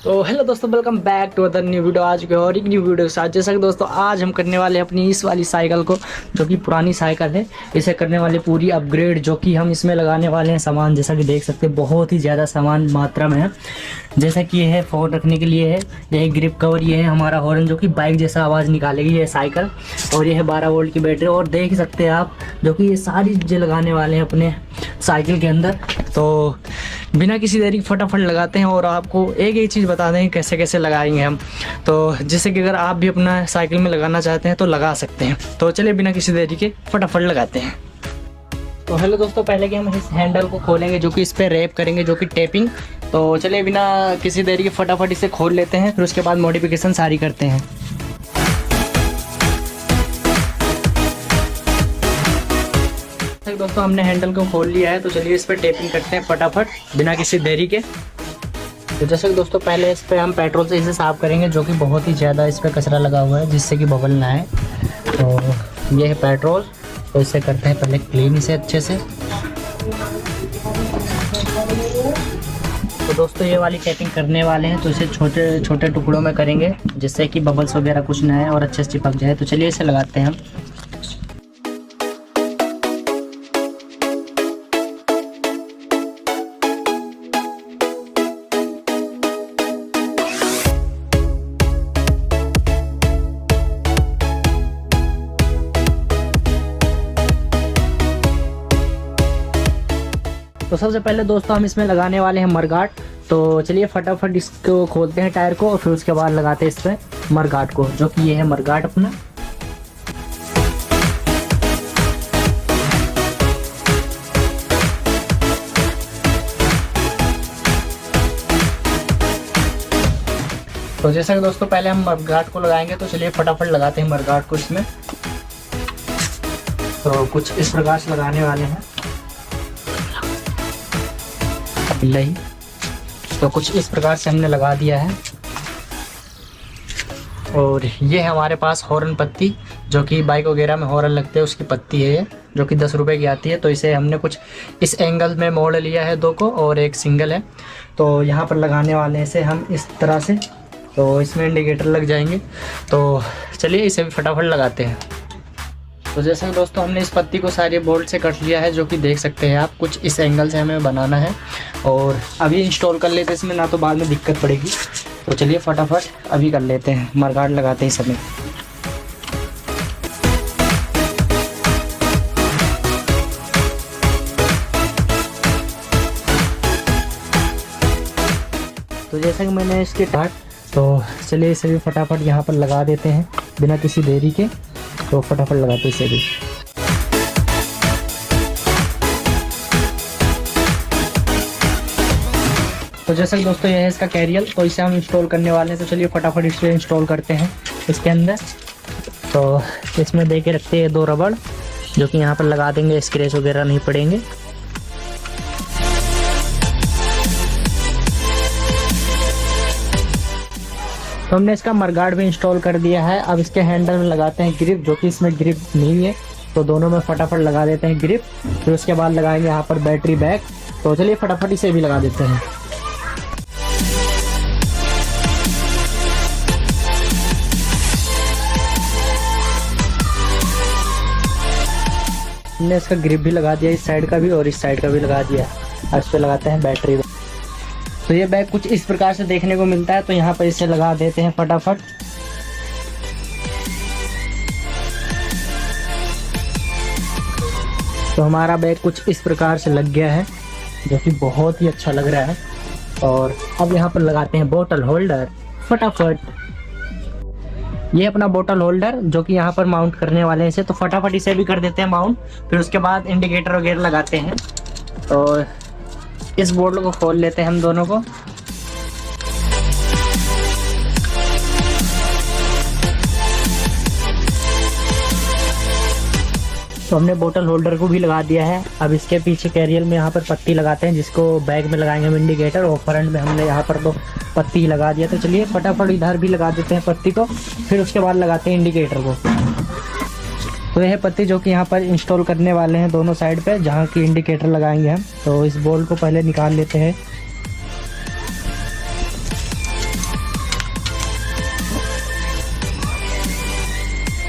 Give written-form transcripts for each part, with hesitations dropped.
तो हेलो दोस्तों, welcome back to other new video. आज के और एक न्यू वीडियो के साथ जैसा कि दोस्तों आज हम करने वाले हैं अपनी इस वाली साइकिल को, जो कि पुरानी साइकिल है, इसे करने वाले पूरी अपग्रेड। जो कि हम इसमें लगाने वाले हैं सामान, जैसा कि देख सकते हैं बहुत ही ज़्यादा सामान मात्रा में है। जैसा कि ये है फ़ोन रखने के लिए है, यह ग्रिप कवर, ये है हमारा हॉर्न जो कि बाइक जैसा आवाज़ निकालेगी ये साइकिल, और ये है 12 वोल्ट की बैटरी। और देख सकते हैं आप जो कि ये सारी चीज़ें लगाने वाले हैं अपने साइकिल के अंदर। तो बिना किसी देरी फटाफट लगाते हैं और आपको एक एक चीज़ बता दें कैसे कैसे लगाएंगे हम, तो जिससे कि अगर आप भी अपना साइकिल में लगाना चाहते हैं तो लगा सकते हैं। तो चलिए बिना किसी देरी के फटाफट लगाते हैं। तो हेलो दोस्तों, पहले कि हम इस हैंडल को खोलेंगे जो कि इस पर रैप करेंगे, जो कि टेपिंग। तो चलिए बिना किसी देरी के फटाफट इसे खोल लेते हैं, फिर उसके बाद मॉडिफिकेशन सारी करते हैं। दोस्तों हमने हैंडल को खोल लिया है, तो चलिए इस पर टेपिंग करते हैं फटाफट बिना किसी देरी के। तो जैसे कि दोस्तों पहले इस पर हम पेट्रोल से इसे साफ़ करेंगे, जो कि बहुत ही ज़्यादा इस पर कचरा लगा हुआ है जिससे कि बबल ना आए। तो ये है पेट्रोल, तो इसे करते हैं पहले क्लीन इसे अच्छे से। तो दोस्तों ये वाली टेपिंग करने वाले हैं, तो इसे छोटे छोटे टुकड़ों में करेंगे जिससे कि बबल्स वगैरह कुछ ना आए और अच्छे से चिपक जाए। तो चलिए इसे लगाते हैं हम। तो सबसे पहले दोस्तों हम इसमें लगाने वाले हैं मरगाट। तो चलिए फटाफट इसको खोलते हैं टायर को, और फिर उसके बाद लगाते हैं इस पर मरगाट को, जो कि ये है मरगाट अपना। तो जैसा कि दोस्तों पहले हम मरगाट को लगाएंगे, तो चलिए फटाफट लगाते हैं मरगाट को इसमें। तो कुछ इस प्रकार से लगाने वाले हैं नहीं, तो कुछ इस प्रकार से हमने लगा दिया है। और ये है हमारे पास हॉर्न पत्ती, जो कि बाइक वगैरह में हॉर्न लगते हैं उसकी पत्ती है ये, जो कि 10 रुपये की आती है। तो इसे हमने कुछ इस एंगल में मोड़ लिया है, 2 को, और एक सिंगल है। तो यहाँ पर लगाने वाले हैं इसे हम इस तरह से, तो इसमें इंडिकेटर लग जाएंगे। तो चलिए इसे भी फटाफट लगाते हैं। तो जैसे दोस्तों हमने इस पत्ती को सारे बोल्ट से कट लिया है, जो कि देख सकते हैं आप, कुछ इस एंगल से हमें बनाना है। और अभी इंस्टॉल कर लेते हैं इसमें, ना तो बाद में दिक्कत पड़ेगी। तो चलिए फटाफट अभी कर लेते हैं, मरगाट लगाते हैं समय। तो जैसा कि मैंने इसके टाट, तो चलिए इसे भी फटाफट यहाँ पर लगा देते हैं बिना किसी देरी के। तो फटाफट लगाते हैं इसे भी। तो जैसे कि दोस्तों ये है इसका कैरियल, तो इसे हम इंस्टॉल करने वाले हैं। तो चलिए फटाफट इसे इंस्टॉल करते हैं इसके अंदर। तो इसमें दे के रखते हैं 2 रबड़, जो कि यहाँ पर लगा देंगे, स्क्रैच वगैरह नहीं पड़ेंगे। तो हमने इसका मरगाट भी इंस्टॉल कर दिया है। अब इसके हैंडल में लगाते हैं ग्रिप, जो कि इसमें ग्रिप नहीं है, तो दोनों में फटाफट लगा देते हैं ग्रिप। फिर उसके बाद लगाएंगे यहाँ पर बैटरी बैक। तो चलिए फटाफट इसे भी लगा देते हैं। हमने इसका ग्रिप भी लगा दिया, इस साइड का भी और इस साइड का भी लगा दिया। अब इस पर लगाते हैं बैटरी। तो ये बैग कुछ इस प्रकार से देखने को मिलता है, तो यहाँ पर इसे लगा देते हैं फटाफट। तो हमारा बैग कुछ इस प्रकार से लग गया है, जो कि बहुत ही अच्छा लग रहा है। और अब यहाँ पर लगाते हैं बोतल होल्डर फटाफट। ये अपना बोतल होल्डर, जो कि यहाँ पर माउंट करने वाले हैं इसे, तो फटाफट इसे भी कर देते हैं माउंट। फिर उसके बाद इंडिकेटर वगैरह लगाते हैं। तो इस बोर्ड को खोल लेते हैं हम दोनों को। तो हमने बोतल होल्डर को भी लगा दिया है। अब इसके पीछे कैरियर में यहाँ पर पत्ती लगाते हैं, जिसको बैग में लगाएंगे हम इंडिकेटर, और फ्रंट में हमने यहाँ पर तो पत्ती लगा दिया। तो चलिए फटाफट इधर भी लगा देते हैं पत्ती को, फिर उसके बाद लगाते हैं इंडिकेटर को। तो यह पत्ती जो कि यहाँ पर इंस्टॉल करने वाले हैं दोनों साइड पे, जहाँ की इंडिकेटर लगाएंगे हम। तो इस बोल्ट को पहले निकाल लेते हैं।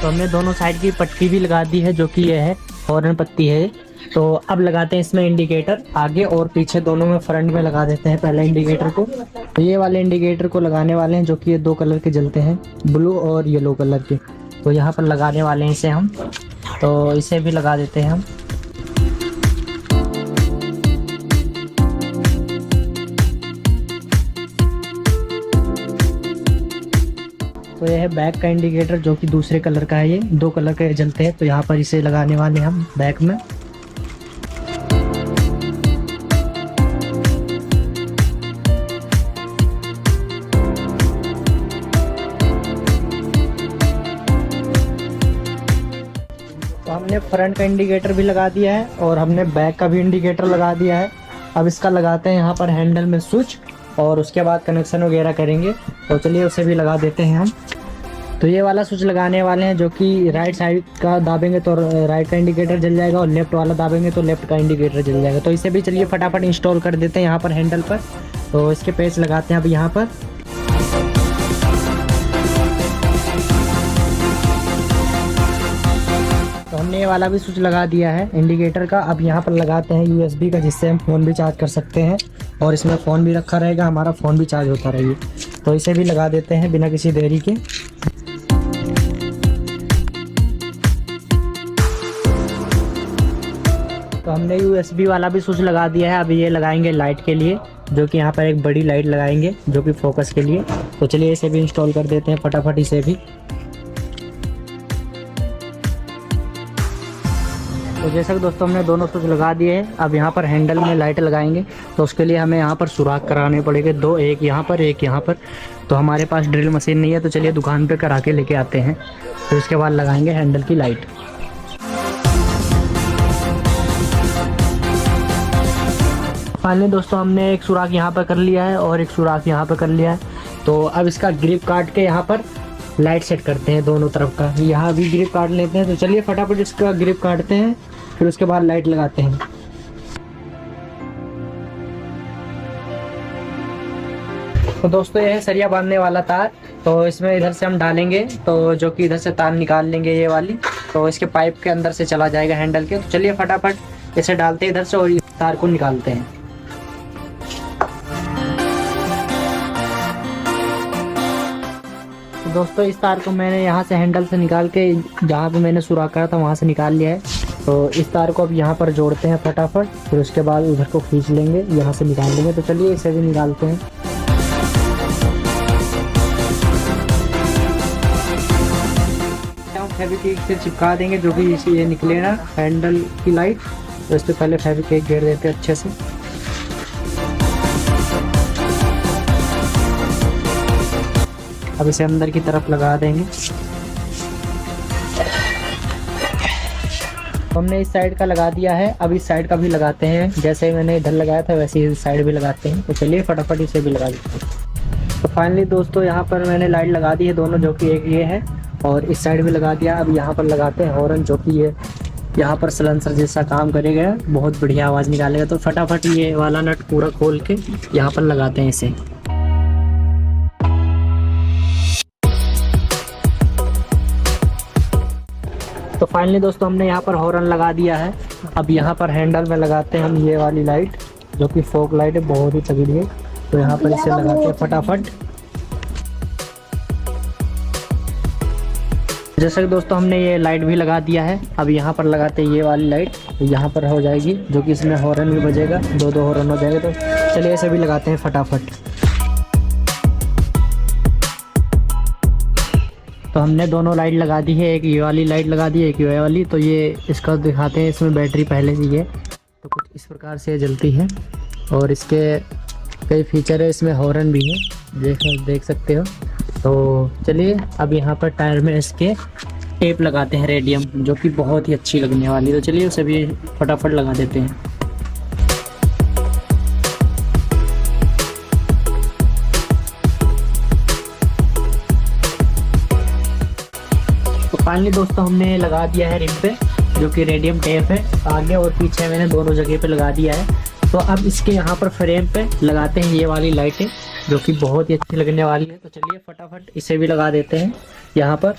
तो हमने दोनों साइड की पट्टी भी लगा दी है, जो कि ये है हॉर्न पट्टी है। तो अब लगाते हैं इसमें इंडिकेटर, आगे और पीछे दोनों में फ्रंट में लगा देते हैं पहले इंडिकेटर को। तो ये वाले इंडिकेटर को लगाने वाले हैं, जो कि ये 2 कलर के जलते हैं, ब्लू और येलो कलर के। तो यहाँ पर लगाने वाले हैं इसे हम, तो इसे भी लगा देते हैं हम। तो यह है बैक का इंडिकेटर, जो कि दूसरे कलर का है, ये 2 कलर के जलते हैं। तो यहाँ पर इसे लगाने वाले हम बैक में। तो हमने फ्रंट का इंडिकेटर भी लगा दिया है और हमने बैक का भी इंडिकेटर लगा दिया है। अब इसका लगाते हैं यहाँ पर हैंडल में स्विच, और उसके बाद कनेक्शन वगैरह करेंगे। तो चलिए उसे भी लगा देते हैं हम। तो ये वाला स्विच लगाने वाले हैं, जो कि राइट साइड का दाबेंगे तो राइट का इंडिकेटर जल जाएगा, और लेफ्ट वाला दाबेंगे तो लेफ्ट का इंडिकेटर जल जाएगा। तो इसे भी चलिए फटाफट इंस्टॉल कर देते हैं यहाँ पर हैंडल पर। तो इसके पेच लगाते हैं अब यहाँ पर। तो हमने ये वाला भी स्विच लगा दिया है इंडिकेटर का। अब यहाँ पर लगाते हैं USB का, जिससे हम फ़ोन भी चार्ज कर सकते हैं, और इसमें फ़ोन भी रखा रहेगा, हमारा फ़ोन भी चार्ज होता रहेगा। तो इसे भी लगा देते हैं बिना किसी देरी के। तो हमने USB वाला भी स्विच लगा दिया है। अब ये लगाएंगे लाइट के लिए, जो कि यहाँ पर एक बड़ी लाइट लगाएंगे, जो कि फोकस के लिए। तो चलिए इसे भी इंस्टॉल कर देते हैं फटाफट इसे भी। तो जैसा कि दोस्तों हमने दोनों स्विच लगा दिए हैं। अब यहाँ पर हैंडल में लाइट लगाएंगे, तो उसके लिए हमें यहाँ पर सुराख कराने पड़ेंगे 2, एक यहाँ पर एक यहाँ पर। तो हमारे पास ड्रिल मशीन नहीं है, तो चलिए दुकान पे करा के लेके आते हैं। फिर उसके बाद लगाएंगे हैंडल की लाइट। फाइनली दोस्तों हमने एक सुराख यहाँ पर कर लिया है और एक सुराख यहाँ पर कर लिया है। तो अब इसका ग्रिप काट के यहाँ पर लाइट सेट करते हैं दोनों तरफ का। यहाँ भी ग्रिप काट लेते हैं। तो चलिए फटाफट इसका ग्रिप काटते हैं, फिर उसके बाद लाइट लगाते हैं। तो दोस्तों यह है सरिया बांधने वाला तार। तो इसमें इधर से हम डालेंगे, तो जो कि इधर से तार निकाल लेंगे ये वाली, तो इसके पाइप के अंदर से चला जाएगा हैंडल के। तो चलिए फटाफट इसे डालते हैं इधर से और इस तार को निकालते हैं। तो दोस्तों इस तार को मैंने यहाँ से हैंडल से निकाल के जहाँ पे मैंने सुराख करा था वहाँ से निकाल लिया है। तो इस तार को अब यहाँ पर जोड़ते हैं फटाफट, फिर उसके बाद उधर को खींच लेंगे, यहाँ से निकाल लेंगे। तो चलिए इसे भी निकालते हैं। फेविक्विक से चिपका देंगे, जो कि इसे ये निकले ना हैंडल की लाइट। तो इससे पहले फेविक्विक घेर देते हैं अच्छे से। अब इसे अंदर की तरफ लगा देंगे। तो हमने इस साइड का लगा दिया है, अब इस साइड का भी लगाते हैं। जैसे मैंने इधर लगाया था वैसे ही इस साइड भी लगाते हैं। तो चलिए फटाफट इसे भी लगा देते हैं। तो फाइनली दोस्तों यहाँ पर मैंने लाइट लगा दी है दोनों, जो कि एक ये है और इस साइड भी लगा दिया। अब यहाँ पर लगाते हैं हॉर्न, जो कि ये यहाँ पर सलेंसर जैसा काम करेगा, बहुत बढ़िया आवाज़ निकालेगा। तो फटाफट ये वाला नट पूरा खोल के यहाँ पर लगाते हैं इसे। तो फाइनली दोस्तों हमने यहाँ पर हॉर्न लगा दिया है। अब यहाँ पर हैंडल में लगाते हैं हम ये वाली लाइट, जो कि फोक लाइट है, बहुत ही तगड़ी है। तो यहाँ पर इसे लगाते हैं फटाफट। जैसे कि दोस्तों हमने ये लाइट भी लगा दिया है। अब यहाँ पर लगाते हैं ये वाली लाइट, तो यहाँ पर हो जाएगी, जो कि इसमें हॉर्न भी बजेगा, 2-2 हॉर्न हो जाएगा। तो चलिए इसे भी लगाते हैं फटाफट। तो हमने दोनों लाइट लगा दी है, एक ये वाली लाइट लगा दी है, एक ये वाली। तो ये इसका दिखाते हैं, इसमें बैटरी पहले से ही है, तो कुछ इस प्रकार से जलती है और इसके कई फीचर है, इसमें हॉर्न भी है, देख सकते हो। तो चलिए अब यहाँ पर टायर में इसके टेप लगाते हैं रेडियम, जो कि बहुत ही अच्छी लगने वाली। तो चलिए उसे भी फटाफट लगा देते हैं। तो फाइनली दोस्तों हमने लगा दिया है रिम पे, जो कि रेडियम टेप है, आगे और पीछे मैंने दोनों जगह पे लगा दिया है। तो अब इसके यहाँ पर फ्रेम पे लगाते हैं ये वाली लाइटें, जो कि बहुत ही अच्छी लगने वाली है। तो चलिए फटाफट इसे भी लगा देते हैं यहाँ पर।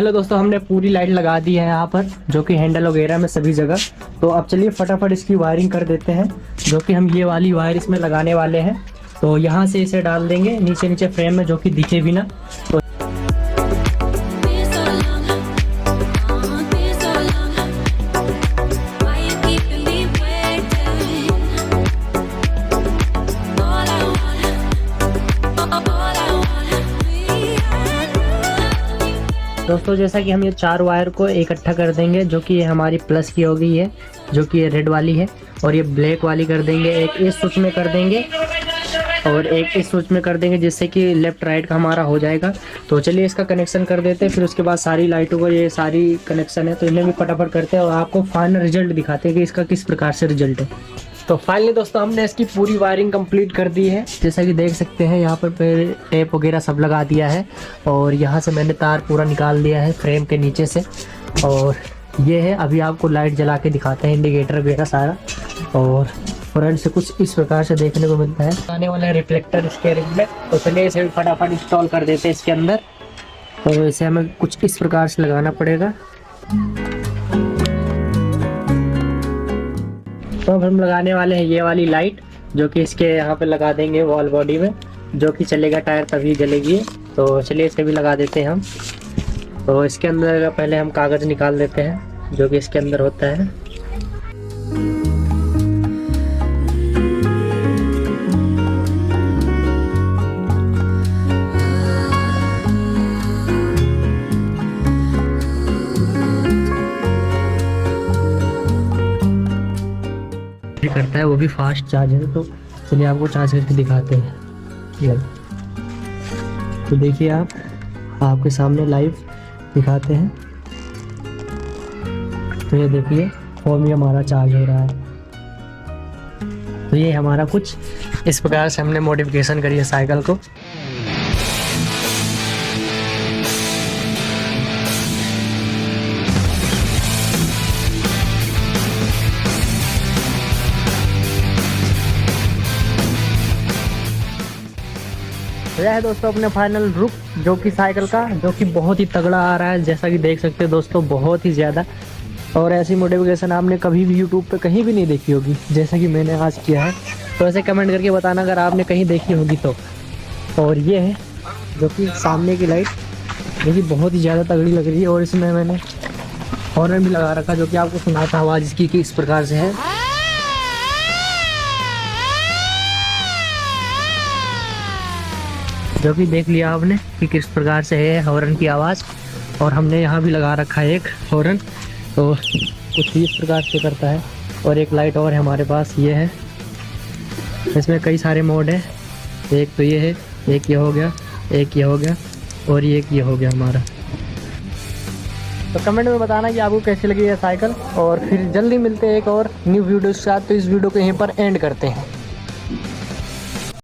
हेलो दोस्तों, हमने पूरी लाइट लगा दी है यहाँ पर, जो कि हैंडल वगैरह में सभी जगह। तो अब चलिए फटाफट इसकी वायरिंग कर देते हैं, जो कि हम ये वाली वायर इसमें लगाने वाले हैं। तो यहाँ से इसे डाल देंगे नीचे नीचे फ्रेम में, जो कि दिखे भी ना। तो दोस्तों जैसा कि हम ये 4 वायर को इकट्ठा कर देंगे, जो कि ये हमारी प्लस की हो गई है, जो कि ये रेड वाली है, और ये ब्लैक वाली कर देंगे। एक इस स्विच में कर देंगे और एक इस स्विच में कर देंगे, जिससे कि लेफ्ट राइट का हमारा हो जाएगा। तो चलिए इसका कनेक्शन कर देते हैं, फिर उसके बाद सारी लाइटों को ये सारी कनेक्शन है तो इन्हें भी फटाफट करते हैं और आपको फाइनल रिजल्ट दिखाते हैं कि इसका किस प्रकार से रिजल्ट है। तो फाइनली दोस्तों हमने इसकी पूरी वायरिंग कंप्लीट कर दी है। जैसा कि देख सकते हैं यहाँ पर टेप वगैरह सब लगा दिया है, और यहाँ से मैंने तार पूरा निकाल दिया है फ्रेम के नीचे से। और ये है, अभी आपको लाइट जला के दिखाते हैं, इंडिकेटर वगैरह सारा। और फ्रंट से कुछ इस प्रकार से देखने को मिलता है, आने वाला है रिफ्लेक्टर इसके रिंग में। तो चलिए इसे फटाफट इंस्टॉल कर देते हैं इसके अंदर। तो इसे हमें कुछ इस प्रकार से लगाना पड़ेगा। तो अब हम लगाने वाले हैं ये वाली लाइट, जो कि इसके यहाँ पे लगा देंगे वॉल बॉडी में, जो कि चलेगा टायर तभी जलेगी। तो चलिए इसे भी लगा देते हैं हम। तो इसके अंदर पहले हम कागज़ निकाल देते हैं, जो कि इसके अंदर होता है। करता है वो भी फास्ट चार्जर। तो चलिए आपको चार्ज करके दिखाते हैं। ये तो देखिए आप आपके सामने लाइव दिखाते हैं। तो ये देखिए फोन भी हमारा चार्ज हो रहा है। तो ये हमारा कुछ इस प्रकार से हमने मॉडिफिकेशन करी है साइकिल को। यह है दोस्तों अपने फाइनल लुक, जो कि साइकिल का, जो कि बहुत ही तगड़ा आ रहा है। जैसा कि देख सकते हैं दोस्तों, बहुत ही ज़्यादा। और ऐसी मॉडिफिकेशन आपने कभी भी यूट्यूब पे कहीं भी नहीं देखी होगी, जैसा कि मैंने आज किया है। तो ऐसे कमेंट करके बताना अगर आपने कहीं देखी होगी तो। और ये है जो कि सामने की लाइट, जो कि बहुत ही ज़्यादा तगड़ी लग रही है। और इसमें मैंने हॉर्न भी लगा रखा, जो कि आपको सुनाता आवाज़ इसकी कि इस प्रकार से है। जो कि देख लिया आपने कि किस प्रकार से है हॉर्न की आवाज़। और हमने यहाँ भी लगा रखा है एक हॉर्न, तो कुछ इस प्रकार से करता है। और एक लाइट और है हमारे पास, ये है। इसमें कई सारे मोड हैं, एक तो ये है, एक ये हो गया, एक ये हो गया, और एक ये हो गया हमारा। तो कमेंट में बताना कि आपको कैसी लगी है साइकिल। और फिर जल्दी मिलते हैं एक और न्यू वीडियो के साथ। तो इस वीडियो को यहीं पर एंड करते हैं।